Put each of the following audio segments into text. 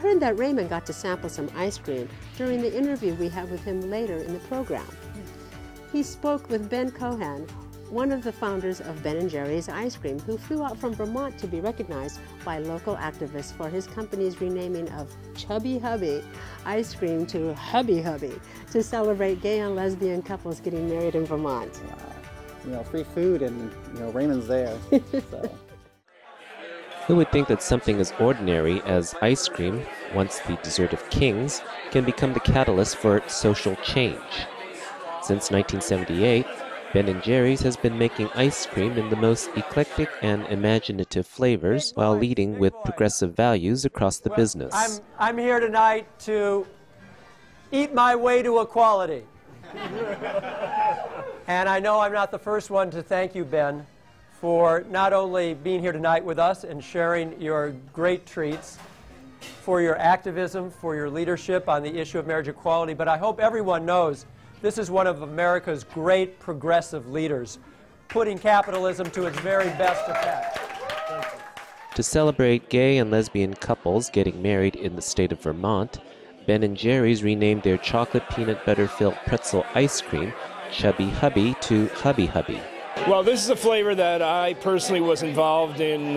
heard that Raymond got to sample some ice cream during the interview we had with him later in the program. He spoke with Ben Cohen, one of the founders of Ben & Jerry's Ice Cream, who flew out from Vermont to be recognized by local activists for his company's renaming of Chubby Hubby ice cream to Hubby Hubby to celebrate gay and lesbian couples getting married in Vermont. You know, free food and, you know, Raymond's there. So. Who would think that something as ordinary as ice cream, once the dessert of kings, can become the catalyst for social change? Since 1978, Ben & Jerry's has been making ice cream in the most eclectic and imaginative flavors while leading with progressive values across the business. I'm here tonight to eat my way to equality. And I know I'm not the first one to thank you, Ben, for not only being here tonight with us and sharing your great treats, for your activism, for your leadership on the issue of marriage equality, but I hope everyone knows this is one of America's great progressive leaders, putting capitalism to its very best effect. To celebrate gay and lesbian couples getting married in the state of Vermont, Ben & Jerry's renamed their chocolate peanut butter-filled pretzel ice cream Chubby Hubby to Hubby Hubby. Well, this is a flavor that I personally was involved in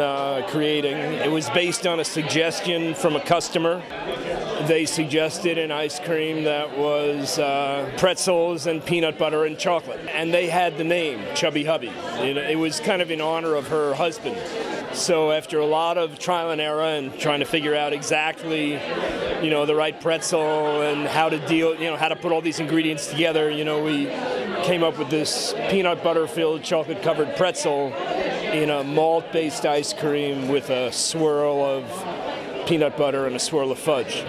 creating. It was based on a suggestion from a customer. They suggested an ice cream that was pretzels and peanut butter and chocolate. And they had the name, Chubby Hubby. It was kind of in honor of her husband. So after a lot of trial and error and trying to figure out exactly, you know, the right pretzel and how to deal, you know, how to put all these ingredients together, you know, we came up with this peanut butter-filled chocolate-covered pretzel in a malt-based ice cream with a swirl of peanut butter and a swirl of fudge.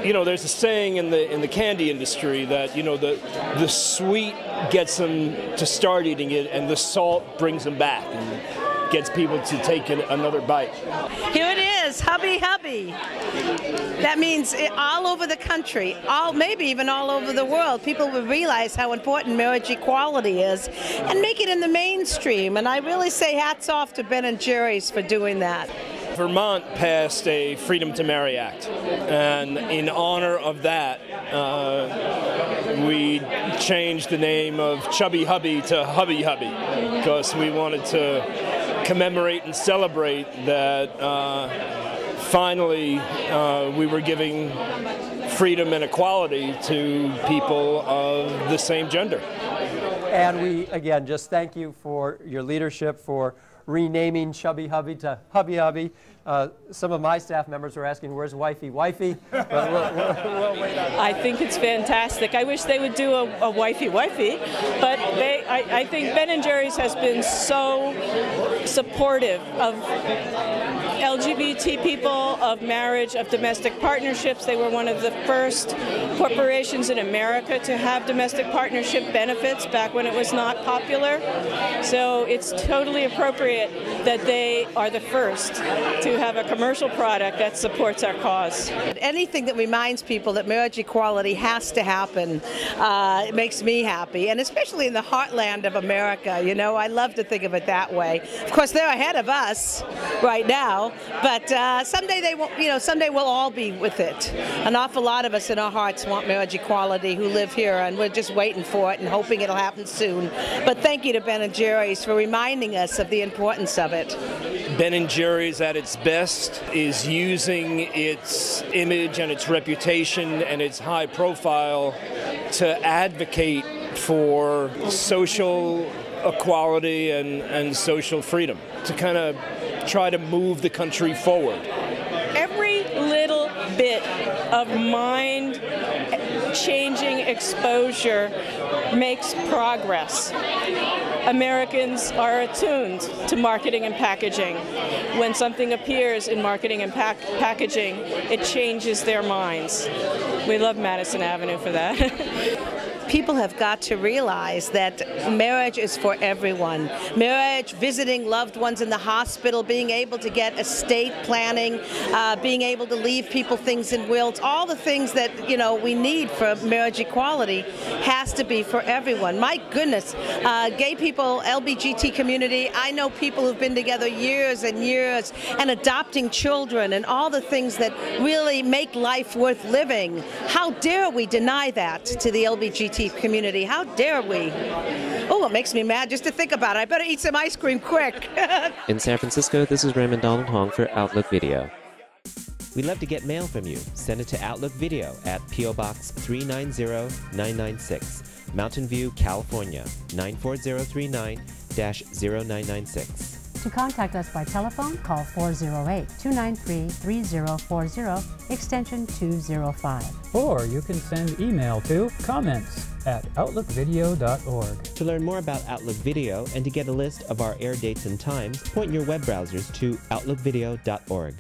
You know, there's a saying in the candy industry that, you know, the sweet gets them to start eating it and the salt brings them back and gets people to take another bite. Here it is, Hubby Hubby. That means all over the country, maybe even all over the world, people will realize how important marriage equality is and make it in the mainstream. And I really say hats off to Ben & Jerry's for doing that. Vermont passed a Freedom to Marry Act, and in honor of that, we changed the name of Chubby Hubby to Hubby Hubby, because we wanted to commemorate and celebrate that finally we were giving freedom and equality to people of the same gender. And we, again, just thank you for your leadership, for renaming Chubby Hubby to Hubby Hubby. Some of my staff members are asking, where's Wifey? Wifey? But we'll wait on that. I think it's fantastic. I wish they would do a Wifey, but I think Ben & Jerry's has been so supportive of LGBT people, of marriage, of domestic partnerships. They were one of the first corporations in America to have domestic partnership benefits back when it was not popular. So it's totally appropriate that they are the first to have a commercial product that supports our cause. Anything that reminds people that marriage equality has to happen, it makes me happy, and especially in the heartland of America. You know, I love to think of it that way. Of course, they're ahead of us right now, but someday they will, you know, someday we'll all be with it. An awful lot of us in our hearts want marriage equality who live here, and we're just waiting for it and hoping it'll happen soon. But thank you to Ben & Jerry's for reminding us of the importance of it. Ben & Jerry's at its best is using its image and its reputation and its high profile to advocate for social equality and social freedom, to kind of try to move the country forward. Every little bit of mind-changing exposure makes progress. Americans are attuned to marketing and packaging. When something appears in marketing and packaging, it changes their minds. We love Madison Avenue for that. people have got to realize that marriage is for everyone. Marriage, visiting loved ones in the hospital, being able to get estate planning, being able to leave people things in wills, all the things that, you know, we need for marriage equality has to be for everyone. My goodness, gay people, LGBT community, I know people who've been together years and years and adopting children and all the things that really make life worth living. How dare we deny that to the LGBT community? How dare we? Oh, it makes me mad just to think about it. I better eat some ice cream quick. In San Francisco, this is Raymond Donald Hong for Outlook Video. We'd love to get mail from you. Send it to Outlook Video at P.O. Box 390996, Mountain View, California, 94039-0996. To contact us by telephone, call 408-293-3040, extension 205. Or you can send email to comments@outlookvideo.org. To learn more about Outlook Video and to get a list of our air dates and times, point your web browsers to outlookvideo.org.